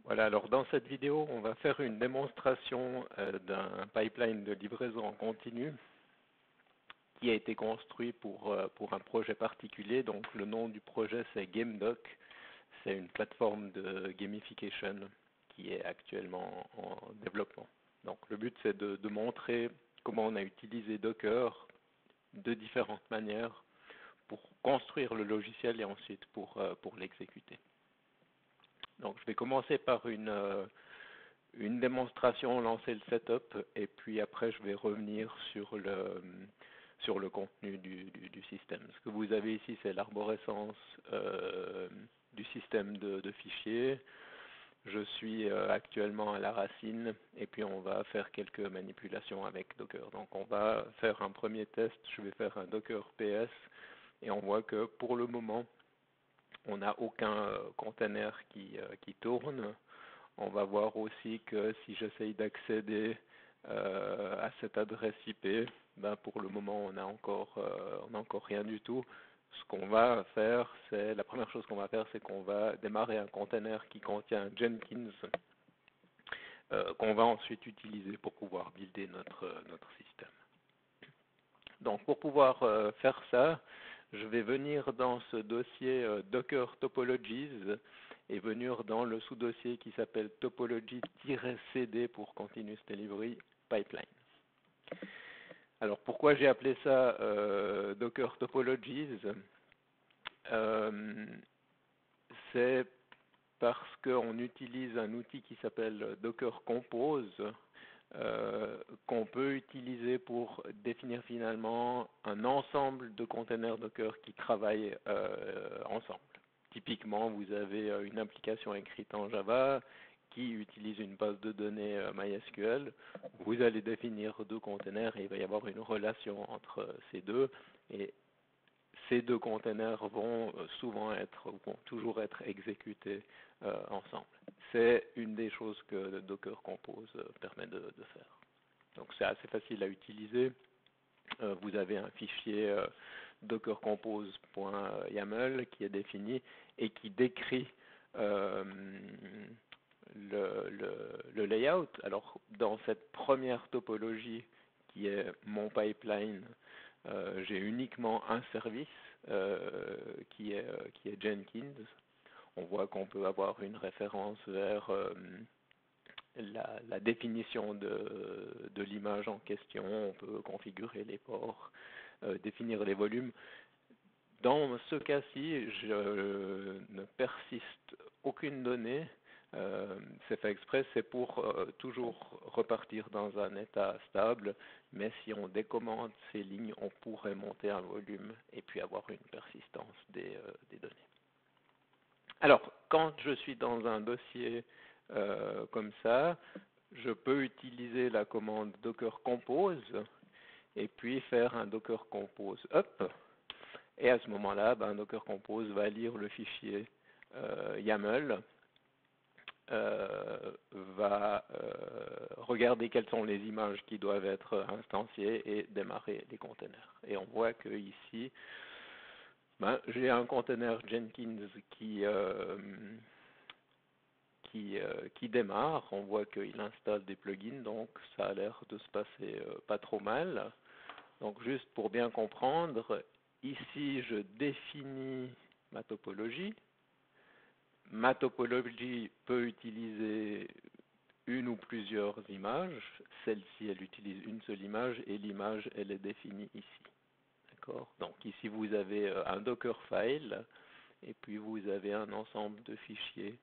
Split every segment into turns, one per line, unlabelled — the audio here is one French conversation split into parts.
Voilà, alors dans cette vidéo, on va faire une démonstration d'un pipeline de livraison en continu qui a été construit pour un projet particulier. Donc le nom du projet c'est GameDoc. C'est une plateforme de gamification qui est actuellement en développement. Donc le but c'est de montrer comment on a utilisé Docker de différentes manières pour construire le logiciel et ensuite pour l'exécuter. Donc je vais commencer par une démonstration, lancer le setup, et puis après je vais revenir sur le contenu du système. Ce que vous avez ici, c'est l'arborescence du système de fichiers. Je suis actuellement à la racine, et puis on va faire quelques manipulations avec Docker. Donc on va faire un premier test, je vais faire un Docker PS, et on voit que pour le moment, on n'a aucun container qui tourne. On va voir aussi que si j'essaye d'accéder à cette adresse IP, ben pour le moment on n'a encore rien du tout. Ce qu'on va faire, c'est la première chose qu'on va faire, c'est qu'on va démarrer un container qui contient Jenkins qu'on va ensuite utiliser pour pouvoir builder notre système. Donc pour pouvoir faire ça, je vais venir dans ce dossier Docker Topologies et venir dans le sous-dossier qui s'appelle topology-cd pour Continuous Delivery Pipeline. Alors pourquoi j'ai appelé ça Docker Topologies? C'est parce qu'on utilise un outil qui s'appelle Docker Compose qu'on peut utiliser pour définir finalement un ensemble de containers Docker qui travaillent ensemble. Typiquement, vous avez une application écrite en Java qui utilise une base de données MySQL. Vous allez définir deux containers et il va y avoir une relation entre ces deux. Et ces deux containers vont toujours être exécutés ensemble. C'est une des choses que Docker Compose permet de faire. Donc c'est assez facile à utiliser. Vous avez un fichier dockercompose.yaml qui est défini et qui décrit le layout. Alors dans cette première topologie qui est mon pipeline, j'ai uniquement un service qui est Jenkins. On voit qu'on peut avoir une référence vers la définition de l'image en question. On peut configurer les ports, définir les volumes. Dans ce cas-ci, je ne persiste aucune donnée. C'est fait exprès, c'est pour toujours repartir dans un état stable, mais si on décommande ces lignes, on pourrait monter un volume et puis avoir une persistance des données. Alors, quand je suis dans un dossier comme ça, je peux utiliser la commande Docker Compose et puis faire un Docker Compose up. Et à ce moment-là, Docker Compose va lire le fichier YAML, va regarder quelles sont les images qui doivent être instanciées et démarrer les containers. Et on voit que ici, j'ai un container Jenkins qui démarre. On voit qu'il installe des plugins, donc ça a l'air de se passer pas trop mal. Donc juste pour bien comprendre, ici je définis ma topologie. Ma topologie peut utiliser une ou plusieurs images. Celle-ci, elle utilise une seule image et l'image, elle est définie ici. D'accord? Donc ici, vous avez un Dockerfile et puis vous avez un ensemble de fichiers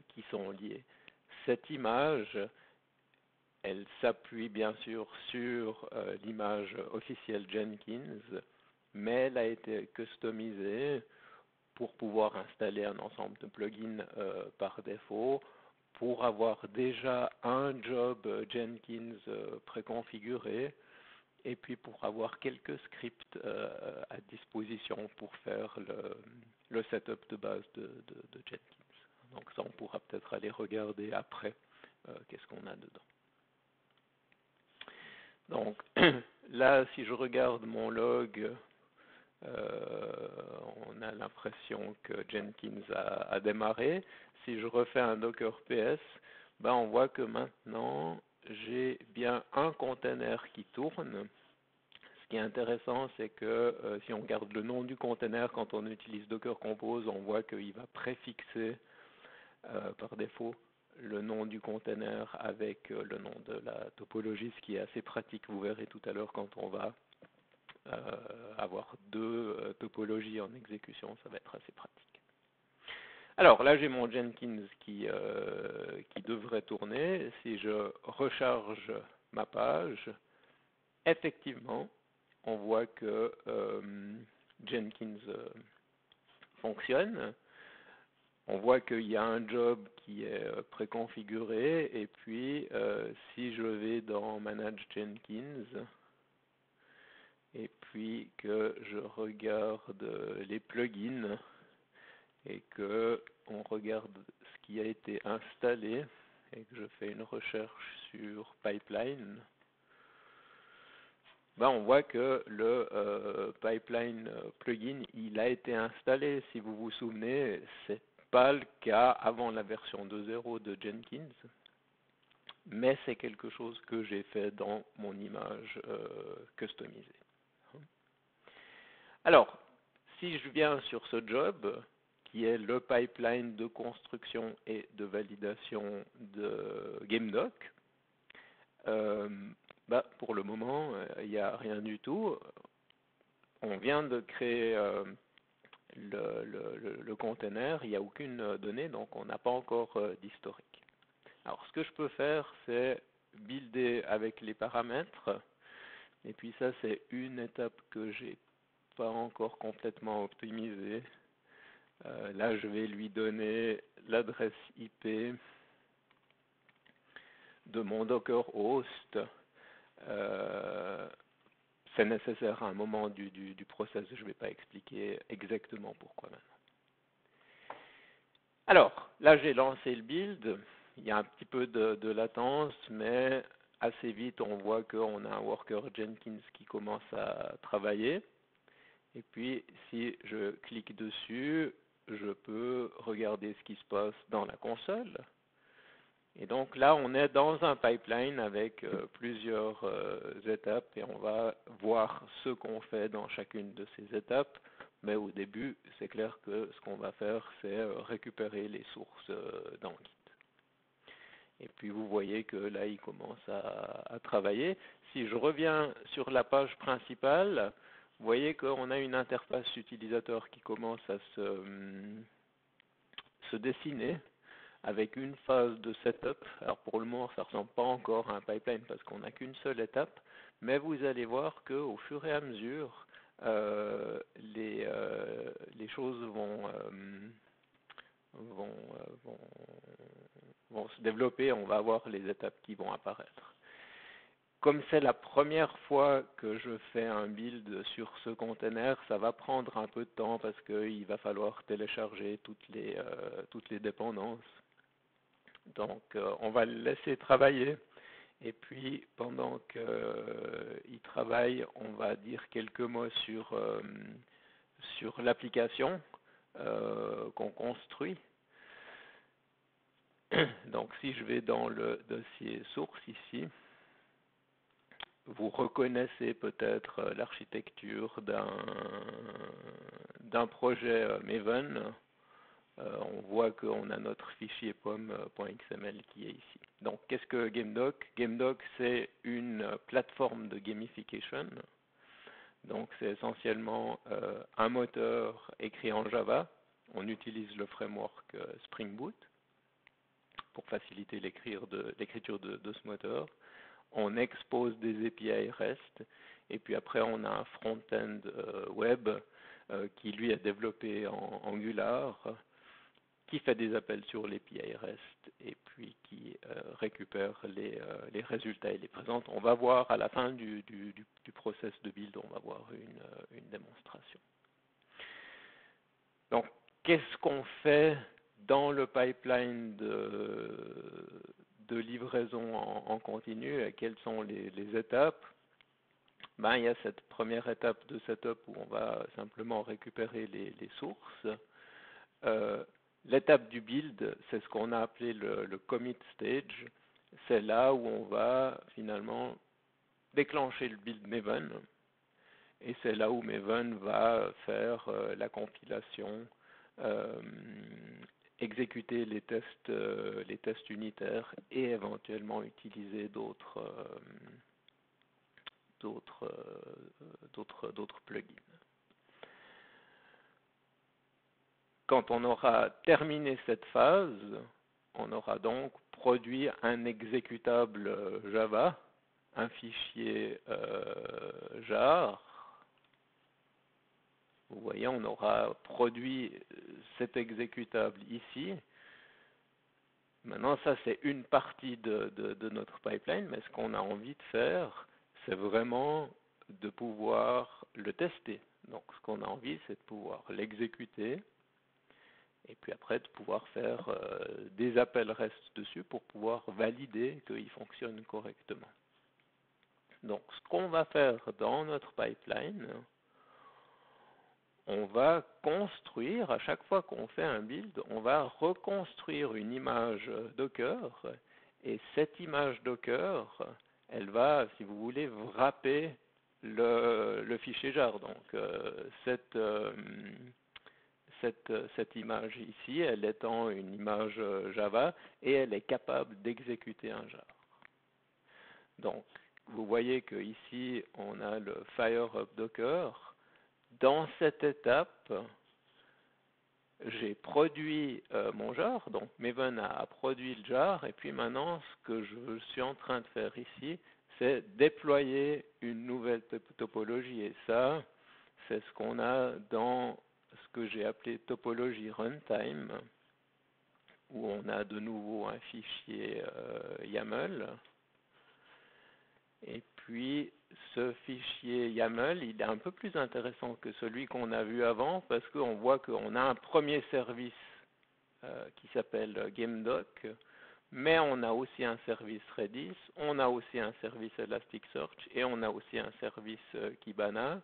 qui sont liés. Cette image, elle s'appuie bien sûr sur l'image officielle Jenkins, mais elle a été customisée pour pouvoir installer un ensemble de plugins par défaut, pour avoir déjà un job Jenkins préconfiguré, et puis pour avoir quelques scripts à disposition pour faire le setup de base de Jenkins. Donc ça, on pourra peut-être aller regarder après qu'est-ce qu'on a dedans. Donc là, si je regarde mon log, on a l'impression que Jenkins a démarré. Si je refais un Docker PS, ben on voit que maintenant j'ai bien un container qui tourne. Ce qui est intéressant, c'est que si on regarde le nom du container, quand on utilise Docker Compose, on voit qu'il va préfixer par défaut le nom du container avec le nom de la topologie, ce qui est assez pratique. Vous verrez tout à l'heure quand on va avoir deux topologies en exécution, ça va être assez pratique. Alors là, j'ai mon Jenkins qui devrait tourner. Si je recharge ma page, effectivement, on voit que Jenkins fonctionne. On voit qu'il y a un job qui est préconfiguré. Et puis, si je vais dans Manage Jenkins, et puis que je regarde les plugins et que on regarde ce qui a été installé et que je fais une recherche sur Pipeline, ben on voit que le Pipeline plugin, il a été installé. Si vous vous souvenez, c'est pas le cas avant la version 2.0 de Jenkins, mais c'est quelque chose que j'ai fait dans mon image customisée. Alors, si je viens sur ce job, qui est le pipeline de construction et de validation de GameDoc, pour le moment, il n'y a rien du tout. On vient de créer le container, il n'y a aucune donnée, donc on n'a pas encore d'historique. Alors, ce que je peux faire, c'est builder avec les paramètres, et puis ça, c'est une étape que j'ai pas encore complètement optimisée. Là, je vais lui donner l'adresse IP de mon Docker host. C'est nécessaire à un moment du process, je ne vais pas expliquer exactement pourquoi maintenant. Alors, là j'ai lancé le build, il y a un petit peu de latence, mais assez vite on voit qu'on a un worker Jenkins qui commence à travailler. Et puis si je clique dessus, je peux regarder ce qui se passe dans la console. Et donc là, on est dans un pipeline avec plusieurs étapes et on va voir ce qu'on fait dans chacune de ces étapes. Mais au début, c'est clair que ce qu'on va faire, c'est récupérer les sources dans Git. Et puis vous voyez que là, il commence à travailler. Si je reviens sur la page principale, vous voyez qu'on a une interface utilisateur qui commence à se dessiner, avec une phase de setup. Alors pour le moment, ça ne ressemble pas encore à un pipeline parce qu'on n'a qu'une seule étape, mais vous allez voir qu'au fur et à mesure, les choses vont se développer, on va voir les étapes qui vont apparaître. Comme c'est la première fois que je fais un build sur ce container, ça va prendre un peu de temps parce qu'il va falloir télécharger toutes les dépendances. Donc, on va le laisser travailler. Et puis, pendant qu'il travaille, on va dire quelques mots sur l'application qu'on construit. Donc, si je vais dans le dossier source ici, vous reconnaissez peut-être l'architecture d'un projet Maven. On voit qu'on a notre fichier pom.xml qui est ici. Donc, qu'est-ce que GameDoc? GameDoc, c'est une plateforme de gamification. Donc, c'est essentiellement un moteur écrit en Java. On utilise le framework Spring Boot pour faciliter l'écriture de ce moteur. On expose des API REST. Et puis après, on a un front-end web qui, lui, est développé en Angular, qui fait des appels sur l'API REST et puis qui récupère les résultats et les présente. On va voir à la fin du process de build, on va voir une démonstration. Donc, qu'est-ce qu'on fait dans le pipeline de livraison en continu et quelles sont les étapes? ben, il y a cette première étape de setup où on va simplement récupérer les sources. L'étape du build, c'est ce qu'on a appelé le commit stage. C'est là où on va finalement déclencher le build Maven. Et c'est là où Maven va faire la compilation, exécuter les tests unitaires et éventuellement utiliser d'autres plugins. Quand on aura terminé cette phase, on aura donc produit un exécutable Java, un fichier jar. Vous voyez, on aura produit cet exécutable ici. Maintenant, ça, c'est une partie de notre pipeline, mais ce qu'on a envie de faire, c'est vraiment de pouvoir le tester. Donc, ce qu'on a envie, c'est de pouvoir l'exécuter et puis après de pouvoir faire des appels REST dessus pour pouvoir valider qu'il fonctionne correctement. Donc, ce qu'on va faire dans notre pipeline, on va construire, à chaque fois qu'on fait un build, on va reconstruire une image Docker, et cette image Docker, elle va, si vous voulez, wrapper le fichier jar. Donc, cette image ici, elle étant une image Java, et elle est capable d'exécuter un jar. Donc, vous voyez qu'ici, on a le Fire Up Docker. Dans cette étape, j'ai produit mon jar, donc Maven a produit le jar, et puis maintenant, ce que je suis en train de faire ici, c'est déployer une nouvelle topologie. Et ça, c'est ce qu'on a dans ce que j'ai appelé topologie runtime, où on a de nouveau un fichier YAML. Et puis, ce fichier YAML, il est un peu plus intéressant que celui qu'on a vu avant parce qu'on voit qu'on a un premier service qui s'appelle GameDoc, mais on a aussi un service Redis, on a aussi un service Elasticsearch et on a aussi un service Kibana.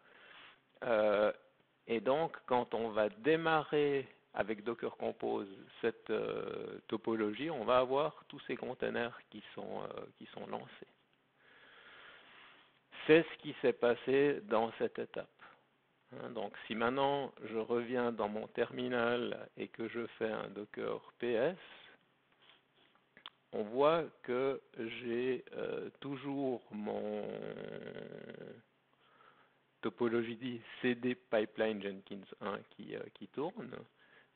Et donc, quand on va démarrer avec Docker Compose cette topologie, on va avoir tous ces containers qui sont lancés. C'est ce qui s'est passé dans cette étape. Donc si maintenant je reviens dans mon terminal et que je fais un Docker PS, on voit que j'ai toujours mon topologie dit CD Pipeline Jenkins 1 qui tourne,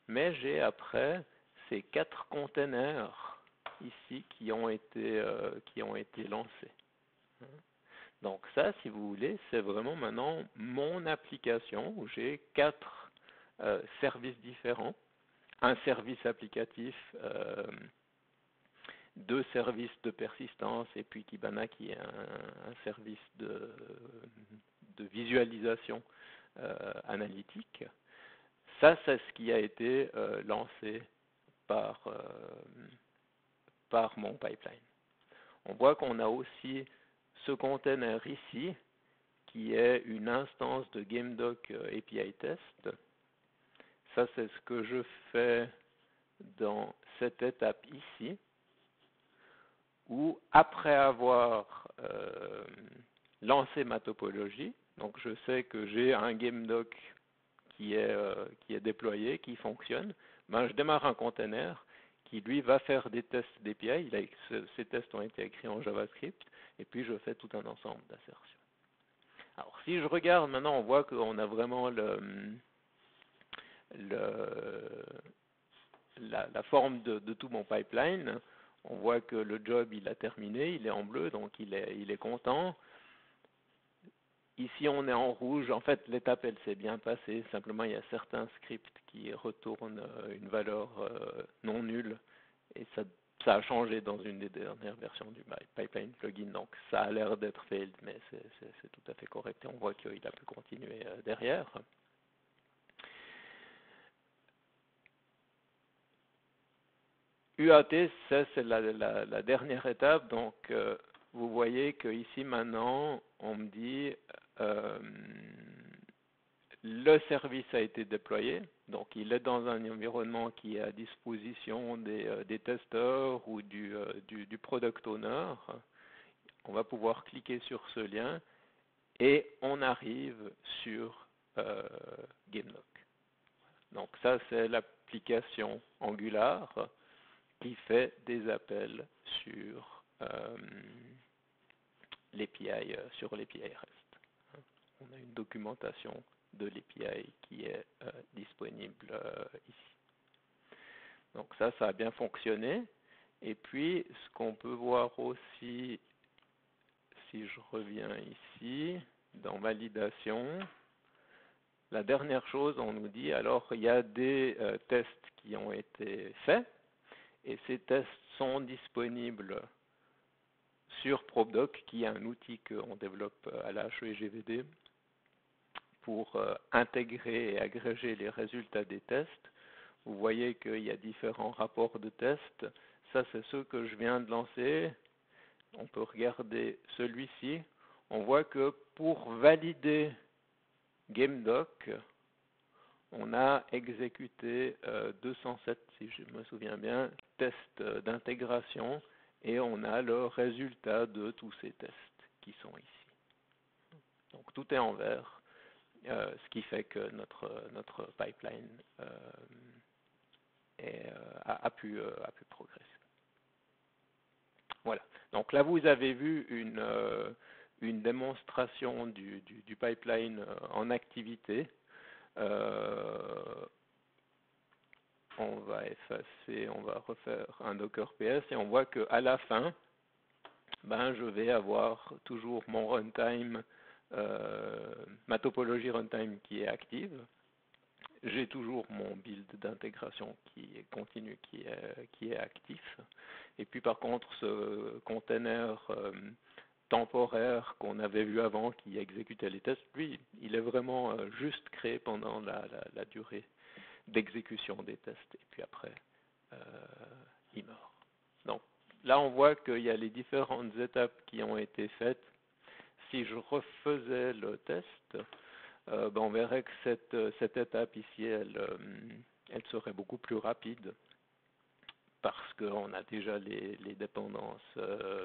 mais j'ai après ces 4 containers ici qui ont été lancés. Donc ça, si vous voulez, c'est vraiment maintenant mon application où j'ai 4 services différents, un service applicatif, 2 services de persistance et puis Kibana qui est un service de visualisation analytique. Ça, c'est ce qui a été lancé par mon pipeline. On voit qu'on a aussi ce container ici, qui est une instance de GameDoc API Test. Ça, c'est ce que je fais dans cette étape ici, où après avoir lancé ma topologie, donc je sais que j'ai un GameDoc qui est déployé, qui fonctionne, ben je démarre un container qui lui va faire des tests d'API. Ces tests ont été écrits en JavaScript, et puis je fais tout un ensemble d'assertions. Alors si je regarde maintenant, on voit qu'on a vraiment la forme de tout mon pipeline. On voit que le job il a terminé, il est en bleu, donc il est content. Ici, on est en rouge. En fait, l'étape, elle s'est bien passée. Simplement, il y a certains scripts qui retournent une valeur non nulle. Et ça a changé dans une des dernières versions du pipeline plugin. Donc, ça a l'air d'être failed, mais c'est tout à fait correct. Et on voit qu'il a pu continuer derrière. UAT, ça, c'est la dernière étape. Donc, vous voyez qu'ici, maintenant, on me dit euh, le service a été déployé, donc il est dans un environnement qui est à disposition des testeurs ou du product owner. On va pouvoir cliquer sur ce lien et on arrive sur GameLock. Donc ça, c'est l'application Angular qui fait des appels sur l'API, sur l'API REST. On a une documentation de l'API qui est disponible ici. Donc ça a bien fonctionné. Et puis, ce qu'on peut voir aussi, si je reviens ici, dans validation, la dernière chose, on nous dit, alors il y a des tests qui ont été faits, et ces tests sont disponibles sur ProbDoc, qui est un outil qu'on développe à la HEGVD pour intégrer et agréger les résultats des tests. Vous voyez qu'il y a différents rapports de tests. Ça, c'est ceux que je viens de lancer. On peut regarder celui-ci. On voit que pour valider GameDoc, on a exécuté 207, si je me souviens bien, tests d'intégration et on a le résultat de tous ces tests qui sont ici. Donc tout est en vert, ce qui fait que notre pipeline a pu progresser. Voilà. Donc là, vous avez vu une démonstration du pipeline en activité. On va effacer, on va refaire un Docker PS et on voit qu'à la fin, je vais avoir toujours mon runtime, ma topologie runtime qui est active. J'ai toujours mon build d'intégration qui est continu, qui est actif. Et puis par contre, ce container temporaire qu'on avait vu avant qui exécutait les tests, lui, il est vraiment juste créé pendant la durée d'exécution des tests. Et puis après, il meurt. Donc là, on voit qu'il y a les différentes étapes qui ont été faites. Si je refaisais le test, on verrait que cette étape ici, elle serait beaucoup plus rapide parce qu'on a déjà les dépendances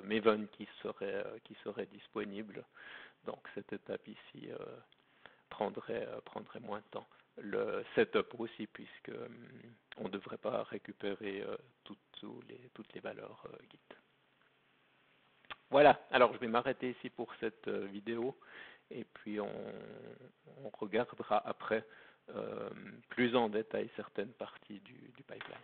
Maven qui seraient disponibles. Donc cette étape ici prendrait moins de temps. Le setup aussi, puisque on ne devrait pas récupérer toutes les valeurs Git. Voilà, alors je vais m'arrêter ici pour cette vidéo et puis on regardera après plus en détail certaines parties du pipeline.